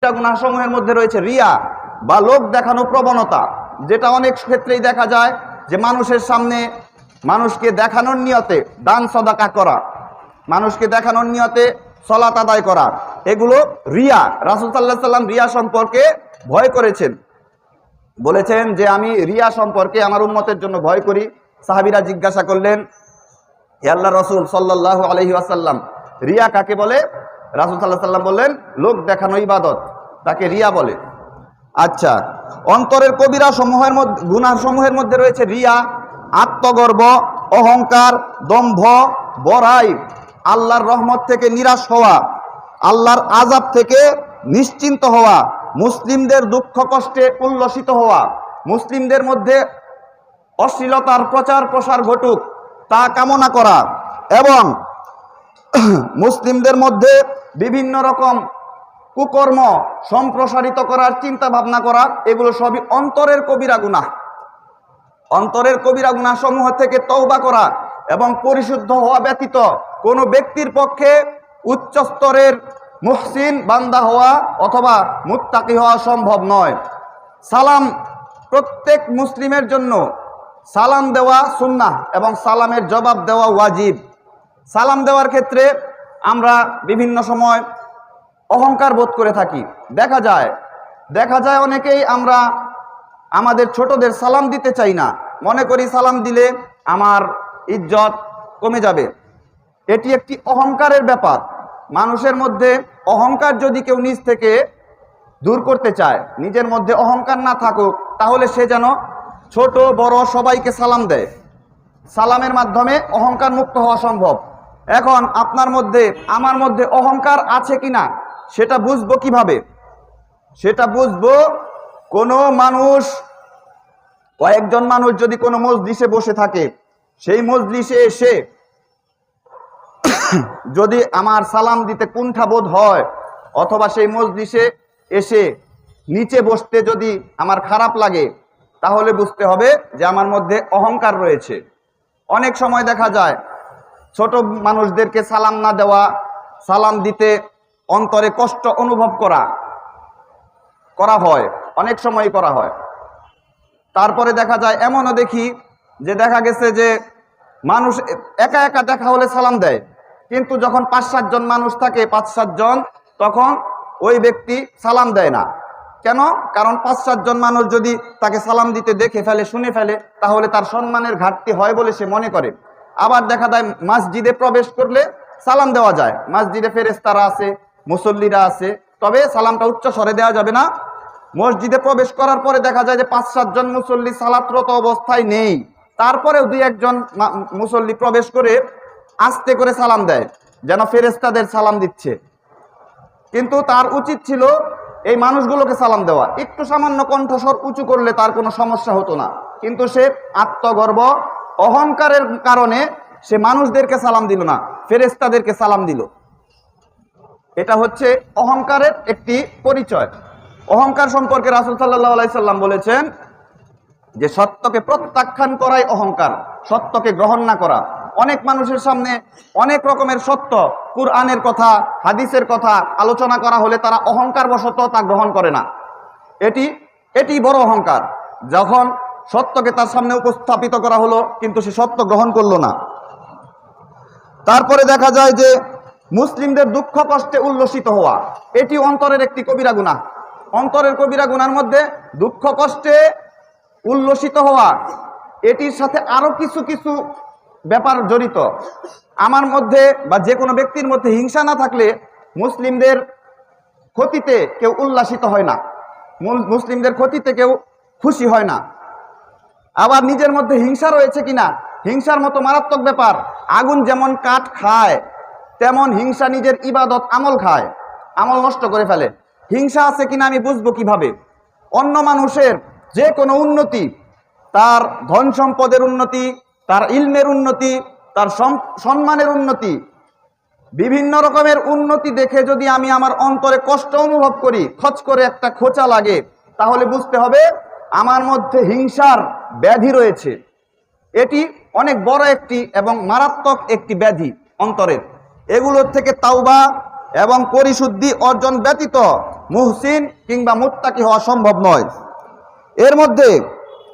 গুনাহসমূহের মধ্যে রয়েছে রিয়া বা লোক দেখানো প্রবণতা, যেটা অনেক ক্ষেত্রেই দেখা যায় যে মানুষের সামনে মানুষকে দেখানোর নিয়তে দান সদাকা করা, মানুষকে দেখানোর নিয়তে সালাত আদায় করা, এগুলো রিয়া। রাসূল সাল্লাল্লাহু আলাইহি ওয়াসাল্লাম রিয়া সম্পর্কে ভয় করেছেন, বলেছেন যে আমি রিয়া সম্পর্কে আমার উম্মতের জন্য ভয় করি। সাহাবীরা জিজ্ঞাসা করলেন, হে আল্লাহর রাসূল সাল্লাল্লাহু আলাইহি ওয়াসাল্লাম, রিয়া কাকে বলে? রাসূল সাল্লাল্লাহু আলাইহি ওয়াসাল্লাম বললেন, লোক দেখানো ইবাদত, তাকে রিয়া বলে। আচ্ছা, অন্তরের কবিরা সমূহের মধ্যে, গুনাহ সমূহের মধ্যে রয়েছে রিয়া, আত্মগর্ব, অহংকার, দম্ভ, বড়াই, আল্লাহর রহমত থেকে নিরাশ হওয়া, আল্লাহর আযাব থেকে নিশ্চিন্ত হওয়া, মুসলিমদের দুঃখ কষ্টে উল্লসিত হওয়া, মুসলিমদের মধ্যে অশ্লীলতার প্রচার প্রসার ঘটুক তা কামনা করা, এবং মুসলিমদের মধ্যে বিভিন্ন রকম কুকর্ম সম্প্রসারিত করার চিন্তা ভাবনা করা, এগুলো সবই অন্তরের কবিরা গুনাহ। অন্তরের কবিরা গুনাহ সমূহ থেকে তওবা করা এবং পরিশুদ্ধ হওয়া ব্যতীত কোনো ব্যক্তির পক্ষে উচ্চ স্তরের মুহসিন বান্দা হওয়া অথবা মুত্তাকি হওয়া সম্ভব নয়। সালাম, প্রত্যেক মুসলিমের জন্য সালাম দেওয়া সুন্নাহ এবং সালামের জবাব দেওয়া ওয়াজিব। সালাম দেওয়ার ক্ষেত্রে আমরা বিভিন্ন সময় অহংকার বোধ করে থাকি। দেখা যায় অনেকেই আমরা আমাদের ছোটদের সালাম দিতে চাই না, মনে করি সালাম দিলে আমার ইজ্জত কমে যাবে। এটি একটি অহংকারের ব্যাপার। মানুষের মধ্যে অহংকার যদি কেউ নিজ থেকে দূর করতে চায়, নিজের মধ্যে অহংকার না থাকুক, তাহলে সে যেন ছোট বড় সবাইকে সালাম দেয়। সালামের মাধ্যমে অহংকার মুক্ত হওয়া সম্ভব। এখন আপনার মধ্যে আমার মধ্যে অহংকার আছে কিনা সেটা বুঝবো কিভাবে? সেটা বুঝবো, কোনো মানুষ, কয়েকজন মানুষ যদি কোনো মজলিসে বসে থাকে, সেই মজলিসে এসে যদি আমার সালাম দিতে কুণ্ঠাবোধ হয়, অথবা সেই মজলিসে এসে নিচে বসতে যদি আমার খারাপ লাগে, তাহলে বুঝতে হবে যে আমার মধ্যে অহংকার রয়েছে। অনেক সময় দেখা যায় ছোট মানুষদেরকে সালাম না দেওয়া, সালাম দিতে অন্তরে কষ্ট অনুভব করা হয়, অনেক সময় করা হয়। তারপরে দেখা যায়, এমনও দেখি যে দেখা গেছে যে মানুষ একা একা দেখা হলে সালাম দেয়, কিন্তু যখন 5-7 জন মানুষ থাকে, 5-7 জন, তখন ওই ব্যক্তি সালাম দেয় না। কেন? কারণ 5-7 জন মানুষ যদি তাকে সালাম দিতে দেখে ফেলে, শুনে ফেলে, তাহলে তার সম্মানের ঘাটতি হয় বলে সে মনে করে। আবার দেখা যায় মসজিদে প্রবেশ করলে সালাম দেওয়া যায়, মসজিদে ফেরেশতারা আছে, মুসল্লিরা আছে, তবে সালামটা উচ্চ স্বরে দেওয়া যাবে না। মসজিদে প্রবেশ করার পরে দেখা যায় যে 5-7 জন মুসল্লি সালাতরত অবস্থায় নেই, তারপরেও 2-1 জন মুসল্লি প্রবেশ করে আস্তে করে সালাম দেয়, যেন ফেরেশতাদের সালাম দিচ্ছে। কিন্তু তার উচিত ছিল এই মানুষগুলোকে সালাম দেওয়া। একটু সামান্য কণ্ঠস্বর উঁচু করলে তার কোনো সমস্যা হতো না, কিন্তু সে আত্মগর্ব, অহংকারের কারণে সে মানুষদেরকে সালাম দিল না, ফেরেশতাদেরকে সালাম দিল। এটা হচ্ছে অহংকারের একটি পরিচয়। অহংকার সম্পর্কে রাসূল সাল্লাল্লাহু আলাইহি সাল্লাম বলেছেন যে সত্যকে প্রত্যাখ্যান করাই অহংকার, সত্যকে গ্রহণ না করা। অনেক মানুষের সামনে অনেক রকমের সত্য, কুরআনের কথা, হাদিসের কথা আলোচনা করা হলে তারা অহংকার বশত তা গ্রহণ করে না। এটি বড় অহংকার, যখন সত্যকে তার সামনে উপস্থাপিত করা হলো কিন্তু সে সত্য গ্রহণ করলো না। তারপরে দেখা যায় যে মুসলিমদের দুঃখ কষ্টে উল্লসিত হওয়া, এটি অন্তরের একটি কবিরা গুনাহ। অন্তরের কবিরা গুনার মধ্যে দুঃখ কষ্টে উল্লসিত হওয়া, এটির সাথে আরো কিছু কিছু ব্যাপার জড়িত। আমার মধ্যে বা যে কোনো ব্যক্তির মধ্যে হিংসা না থাকলে মুসলিমদের ক্ষতিতে কেউ উল্লাসিত হয় না, মুসলিমদের ক্ষতিতে কেউ খুশি হয় না। আবার নিজের মধ্যে হিংসা রয়েছে কিনা, হিংসার মতো মারাত্মক ব্যাপার। আগুন যেমন কাঠ খায়, তেমন হিংসা নিজের ইবাদত আমল খায়, আমল নষ্ট করে ফেলে। হিংসা আছে কিনা আমি বুঝবো কিভাবে? অন্য মানুষের যে কোনো উন্নতি, তার ধন সম্পদের উন্নতি, তার ইলমের উন্নতি, তার সম্মানের উন্নতি, বিভিন্ন রকমের উন্নতি দেখে যদি আমি আমার অন্তরে কষ্ট অনুভব করি, খচ করে একটা খোঁচা লাগে, তাহলে বুঝতে হবে আমার মধ্যে হিংসার ব্যাধি রয়েছে। এটি অনেক বড় একটি এবং মারাত্মক একটি ব্যাধি অন্তরের। এগুলোর থেকে তাওবা এবং পরিশুদ্ধি অর্জন ব্যতীত মুহসিন কিংবা মুত্তাকি হওয়া সম্ভব নয়। এর মধ্যে